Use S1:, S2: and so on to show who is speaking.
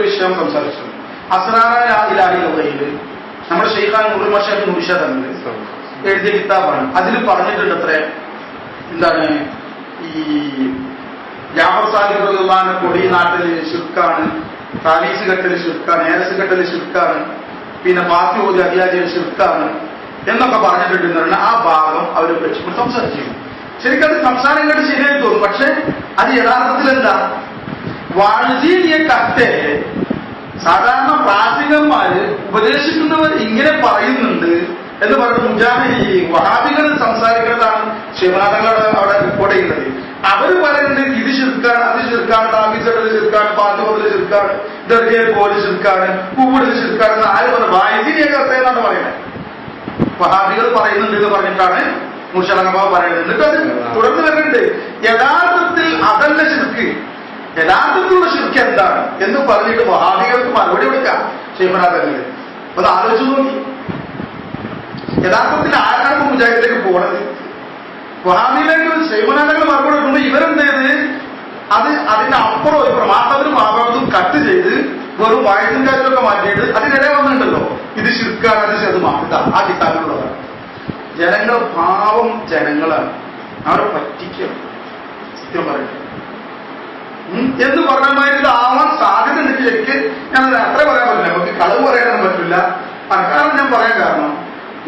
S1: വിഷയം സംസാരിച്ചു. അസ്റാറായ ഇലാഹിയിൽ നമ്മുടെ ഷെയ്ഖാൻ ഉറുമഷേഖ് മുറിഷ തന്നെ എഴുതിയ കിതാബാണ്. അതിൽ പറഞ്ഞിട്ടുണ്ട് അത്രേ, എന്താണ് ഈ ജാഫർ സാദിഖ് റളിയല്ലാഹു കൊടി നാട്ടിൽ ശിർക്കാണ്, താലീസ് കെട്ടൽ ശിർക്കാണ്, ഏലസ് കെട്ടൽ ശിർക്കാണ്, പിന്നെ പാത്തി ഓതി അധിയാജി ശിർക്കാണ് എന്നൊക്കെ പറഞ്ഞിട്ടുണ്ടെന്ന് ആ ഭാഗം അവർ വെച്ചുകൊണ്ട് സംസാരിച്ചു. ശരിക്കും അത് സംസാരം കേട്ട് ശരിയായി തോന്നും. പക്ഷെ അത് യഥാർത്ഥത്തിൽ എന്താ വാഴ്ചീയ കത്തെ സാധാരണ പ്രാചീനന്മാര് ഉപദേശിക്കുന്നവർ ഇങ്ങനെ പറയുന്നുണ്ട് എന്ന് പറഞ്ഞിട്ട് മുജാഹിദ് ഈ വഹാബികൾ സംസാരിക്കുന്നതാണ് ശിവനാഥങ്ങളുടെ അവിടെ റിപ്പോർട്ട് ചെയ്യുന്നത്. അവര് പറയുന്നത് ഇത് ശിർക്കാണ്, അത് ശിർക്കാണ്, താമീസടൽ ശിർക്കാണ്, പാത്തുപതിൽ ശിർക്കാണ്, ദർഗയിൽ പോലെ ശിർക്കാണ്, പൂവിടൽ ശിർക്കാണ്. ആര് പറഞ്ഞു? വാഴ്ചീയ കത്ത എന്നാണ് പറയുന്നത്. വഹാബികൾ പറയുന്നുണ്ട് എന്ന് പറഞ്ഞിട്ടാണ് മുർഷദ് പറയുന്നത്. എന്നിട്ട് അത് തുടർന്ന് വരുന്നുണ്ട്. യഥാർത്ഥത്തിൽ അതല്ല ശിർക്ക്, യഥാർത്ഥത്തിലുള്ള ശിർക്ക് എന്താണ് എന്ന് പറഞ്ഞിട്ട് വഹാബികൾക്ക് മറുപടി കൊടുക്കാം ഷെയ്ഖുനാഥങ്ങൾ. അത് ആലോചിച്ചു നോക്കി. യഥാർത്ഥത്തിൽ ആരാണ് മുജാഹിദിലേക്ക് പോണത്? വഹാബിയിലേക്ക് ഷെയ്ഖുനാഥങ്ങൾ മറുപടി കൊടുക്കുമ്പോൾ ഇവരെന്ത് ചെയ്ത് അത് അതിന്റെ അപ്പുറം ഒരു പ്രമാണവരും മഹാഭാരതവും കട്ട് ചെയ്ത് വെറും വായസും കാര്യമൊക്കെ മാറ്റിയിട്ട് അതിനിടെ വന്നിട്ടുണ്ടല്ലോ ഇത് ശിർക്കാണ്, അത് മാറ്റാം. ആ കിതാബിലുള്ളതാണ്. ജനങ്ങൾ പാവം ജനങ്ങളാണ്, അവരെ പറ്റിക്കണം സത്യം പറയട്ടെ എന്ന് പറഞ്ഞമാതിരി ആവാൻ സാധ്യത ഉണ്ട്. ശരിക്ക് ഞാനത് അത്ര പറയാൻ പറ്റില്ല, നമുക്ക് കളവ് പറയാനൊന്നും പറ്റില്ല. കാരണം ഞാൻ പറയാൻ കാരണം